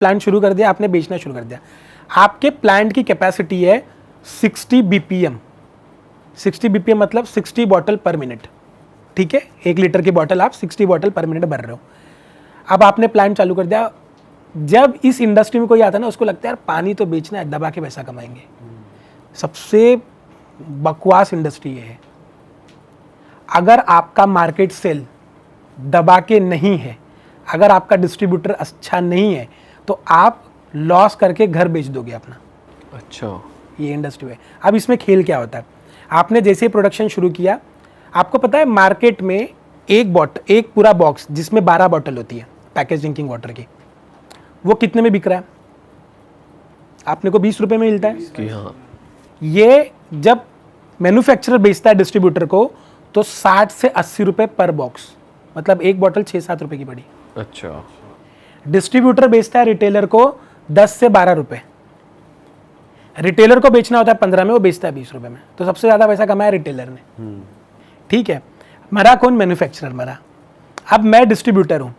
Plant शुरू कर दिया, आपने बेचना शुरू कर दिया। आपके प्लांट की कैपेसिटी है 60 बीपीएम। 60 बीपीएम मतलब 60 बॉटल पर मिनट, ठीक है। 1 लीटर की बॉटल आप 60 बॉटल पर मिनट भर रहे हो। अब आपने प्लांट चालू कर दिया। जब इस इंडस्ट्री में कोई आता है ना, उसको लगता है यार पानी तो बेचना है, दबा के पैसा कमाएंगे। सबसे बकवास इंडस्ट्री है। अगर आपका मार्केट सेल दबा के नहीं है, अगर आपका डिस्ट्रीब्यूटर अच्छा नहीं है, तो आप लॉस करके घर बेच दोगे अपना। अच्छा, ये इंडस्ट्री है। अब इसमें खेल क्या होता है, आपने जैसे प्रोडक्शन शुरू किया, आपको पता है मार्केट में एक पूरा बॉक्स जिसमें 12 बॉटल होती है पैकेज ड्रिंकिंग वाटर की, वो कितने में बिक रहा है? आपने को 20 रुपए में मिलता है कि हाँ, ये जब मैन्युफैक्चरर बेचता है डिस्ट्रीब्यूटर को, तो 60 से 80 रुपए पर बॉक्स, मतलब एक बॉटल 6-7 रुपए की पड़ी। अच्छा, डिस्ट्रीब्यूटर बेचता है रिटेलर को 10 से 12 रुपए। रिटेलर को बेचना होता है 15 में, वो बेचता है 20 रुपए में। तो सबसे ज्यादा पैसा कमाया रिटेलर ने, ठीक है। मरा कौन? मैन्युफैक्चरर मरा। अब मैं डिस्ट्रीब्यूटर हूं,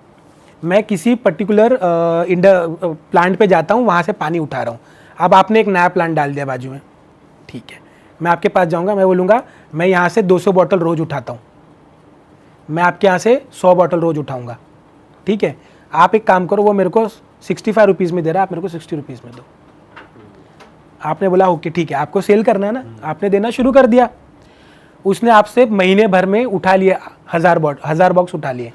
मैं किसी पर्टिकुलर प्लांट पे जाता हूं, वहां से पानी उठा रहा हूं। अब आपने एक नया प्लांट डाल दिया बाजू में, ठीक है। मैं आपके पास जाऊंगा, मैं बोलूंगा मैं यहाँ से 200 बॉटल रोज उठाता हूँ, मैं आपके यहाँ से 100 बॉटल रोज उठाऊंगा, ठीक है। आप एक काम करो, वो मेरे को 65 रुपीज़ में दे रहा है, आप मेरे को 60 रुपीज़ में दो। आपने बोला ओके ठीक है, आपको सेल करना है ना, आपने देना शुरू कर दिया। उसने आपसे महीने भर में उठा लिए 1000 बॉक्स उठा लिए।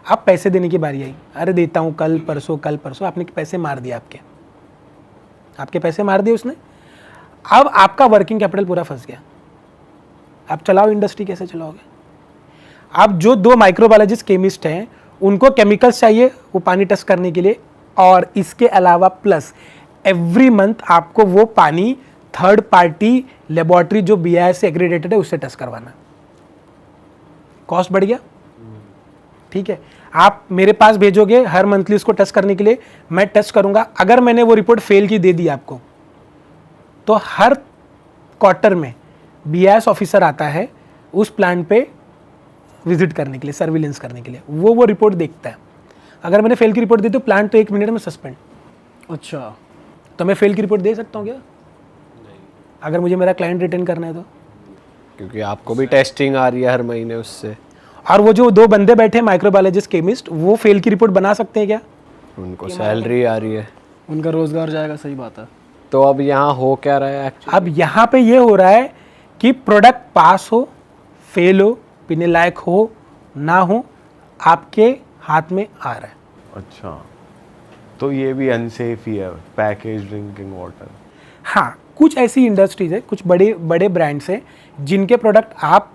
अब पैसे देने की बारी आई, अरे देता हूँ कल परसों, आपने पैसे मार दिए, आपके पैसे मार दिए उसने। अब आपका वर्किंग कैपिटल पूरा फंस गया। अब चलाओ इंडस्ट्री, कैसे चलाओगे? अब जो 2 माइक्रोबायोलॉजिस्ट केमिस्ट हैं, उनको केमिकल्स चाहिए वो पानी टेस्ट करने के लिए, और इसके अलावा प्लस एवरी मंथ आपको वो पानी थर्ड पार्टी लेबोरेटरी जो BIS से एग्रीडेटेड है उससे टेस्ट करवाना। कॉस्ट बढ़ गया, ठीक है। आप मेरे पास भेजोगे हर मंथली उसको टेस्ट करने के लिए, मैं टेस्ट करूंगा। अगर मैंने वो रिपोर्ट फेल की दे दी आपको, तो हर क्वार्टर में BIS ऑफिसर आता है उस प्लांट पे विजिट करने के लिए, सर्विलेंस करने के लिए। वो रिपोर्ट देखता है। अगर मैंने फेल की रिपोर्ट दी तो प्लांट तो 1 मिनट में सस्पेंड। अच्छा, तो मैं फेल की रिपोर्ट दे सकता हूँ क्या? अगर मुझे मेरा क्लाइंट रिटर्न करना है तो। क्योंकि आपको भी टेस्टिंग आ रही है हर महीने उससे। और वो जो 2 बंदे बैठे माइक्रोबायोलॉजिस्ट केमिस्ट, वो फेल की रिपोर्ट बना सकते हैं क्या? उनको सैलरी आ रही है, उनका रोजगार जाएगा। सही बात है। तो अब यहाँ हो क्या रहा है एक्चुअली? अब यहाँ पे ये हो रहा है कि प्रोडक्ट पास हो, फेल हो, पीने लायक हो ना हो, आपके हाथ में आ रहा है। अच्छा, तो ये भी अनसेफ ही है पैकेज ड्रिंकिंग वाटर। हाँ, कुछ ऐसी इंडस्ट्रीज है, कुछ बड़े बड़े ब्रांड्स हैं जिनके प्रोडक्ट आप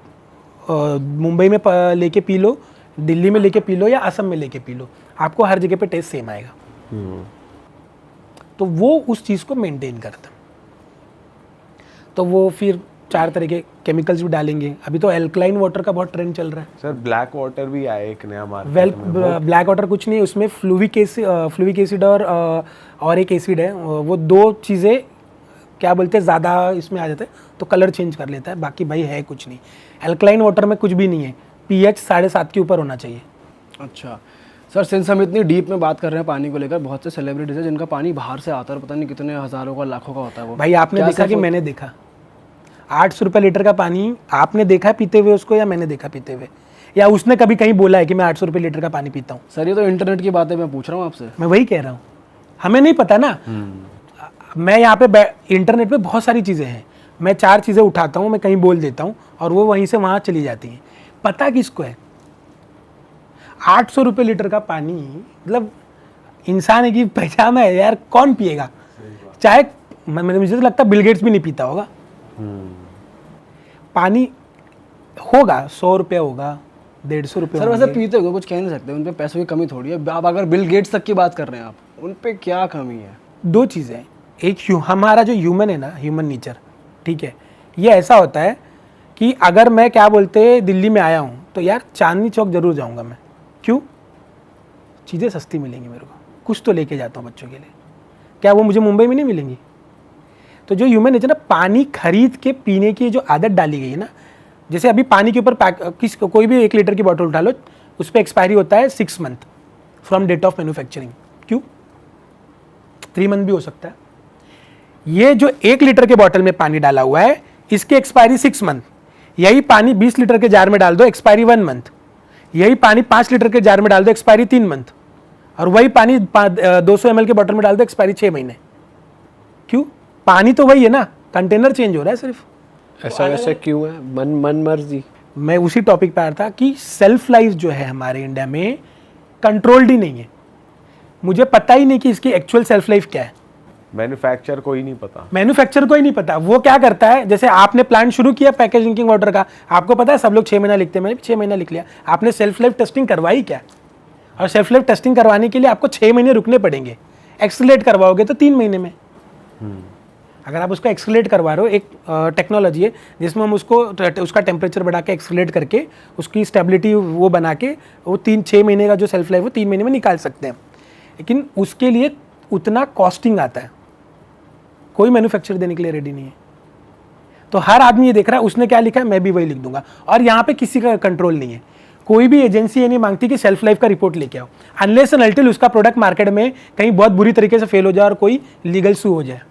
मुंबई में लेके पी लो, दिल्ली में लेके पी लो, या असम में लेके पी लो, आपको हर जगह पे टेस्ट सेम आएगा। तो वो उस चीज़ को मेंटेन करता है। तो वो फिर 4 तरह के केमिकल्स भी डालेंगे। अभी तो एल्कलाइन वाटर का बहुत ट्रेंड चल रहा है। सर ब्लैक वाटर भी आया एक नया मार्केट में। ब्लैक वाटर कुछ नहीं, उसमें फ्लूविक एसिड और एक एसिड है, वो 2 चीज़ें क्या बोलते हैं ज़्यादा इसमें आ जाते हैं तो कलर चेंज कर लेता है, बाकी भाई है कुछ नहीं। एल्कलाइन वाटर में कुछ भी नहीं है, pH 7.5 के ऊपर होना चाहिए। अच्छा सर, सिंस हम इतनी डीप में बात कर रहे हैं पानी को लेकर, बहुत से सेलिब्रिटीज हैं जिनका पानी बाहर से आता है, पता नहीं कितने हज़ारों का लाखों का होता है वो। भाई आपने देखा कि मैंने देखा 800 रुपये लीटर का पानी आपने देखा पीते हुए उसको, या मैंने देखा पीते हुए, या उसने कभी कहीं बोला है कि मैं 800 रुपये लीटर का पानी पीता हूँ? सर ये तो इंटरनेट की बात है, मैं पूछ रहा हूँ आपसे। मैं वही कह रहा हूँ, हमें नहीं पता ना। मैं यहाँ पे इंटरनेट पे बहुत सारी चीज़ें हैं, मैं 4 चीज़ें उठाता हूँ, मैं कहीं बोल देता हूँ और वो वहीं से वहाँ चली जाती हैं। पता किसको है? 800 रुपये लीटर का पानी, मतलब इंसान की पहचान है यार, कौन पिएगा? चाहे मुझे तो लगता है बिल गेट्स भी नहीं पीता होगा। पानी होगा 100 रुपये होगा, 150 रुपये। सर वैसे पीते हो, कुछ कह नहीं सकते, उन पे पैसों की कमी थोड़ी है। आप अगर बिल गेट्स तक की बात कर रहे हैं, आप उन पे क्या कमी है? 2 चीज़ें, एक हमारा जो ह्यूमन है ना, ह्यूमन नेचर, ठीक है, ये ऐसा होता है कि अगर मैं क्या बोलते दिल्ली में आया हूँ तो यार चांदनी चौक जरूर जाऊँगा मैं। क्यों? चीज़ें सस्ती मिलेंगी मेरे को, कुछ तो लेके जाता हूँ बच्चों के लिए। क्या वो मुझे मुंबई में नहीं मिलेंगी? तो जो ह्यूमन नेचर ना, पानी खरीद के पीने की जो आदत डाली गई है ना, जैसे अभी पानी के ऊपर कोई भी 1 लीटर की बोतल उठा लो, उस पर एक्सपायरी होता है 6 month from date of manufacturing. क्यों? 3 मंथ भी हो सकता है। ये जो 1 लीटर के बॉटल में पानी डाला हुआ है, इसकी एक्सपायरी 6 मंथ। यही पानी 20 लीटर के जार में डाल दो, एक्सपायरी 1 मंथ। यही पानी 5 लीटर के जार में डाल दो, एक्सपायरी 3 मंथ। और वही पानी 200 ml के बॉटल में डाल दो, एक्सपायरी 6 महीने। क्यों? पानी तो वही है ना, कंटेनर चेंज हो रहा है सिर्फ। ऐसा वैसे क्यों है? मन मर्जी। मैं उसी टॉपिक पे आ रहा था कि सेल्फ लाइफ जो है हमारे इंडिया में कंट्रोल्ड ही नहीं है। मुझे पता ही नहीं कि इसकी एक्चुअल सेल्फ लाइफ क्या है। मैन्युफैक्चर को ही नहीं पता। मैन्युफैक्चर को ही नहीं पता। वो क्या करता है, जैसे आपने प्लांट शुरू किया पैकेज ड्रिंकिंग वाटर का, आपको पता है सब लोग 6 महीना लिखते हैं, मैंने भी 6 महीना लिख लिया। आपने सेल्फ लाइफ टेस्टिंग करवाई क्या? और सेल्फ लाइफ टेस्टिंग करवाने के लिए आपको 6 महीने रुकने पड़ेंगे। एक्सलेट करवाओगे तो 3 महीने में। अगर आप उसको एक्सलेट करवा रहे हो, एक टेक्नोलॉजी है जिसमें हम उसका टेम्परेचर बढ़ा के एक्सलेट करके उसकी स्टेबिलिटी वो बना के वो 3-6 महीने का जो सेल्फ लाइफ वो 3 महीने में निकाल सकते हैं। लेकिन उसके लिए उतना कॉस्टिंग आता है, कोई मैन्युफैक्चर देने के लिए रेडी नहीं है। तो हर आदमी ये देख रहा है उसने क्या लिखा है मैं भी वही लिख दूंगा। और यहाँ पे किसी का कंट्रोल नहीं है। कोई भी एजेंसी ये नहीं मांगती कि सेल्फ लाइफ का रिपोर्ट लेके आओ, अनलेस एंड अनटिल उसका प्रोडक्ट मार्केट में कहीं बहुत बुरी तरीके से फेल हो जाए और कोई लीगल सू हो जाए।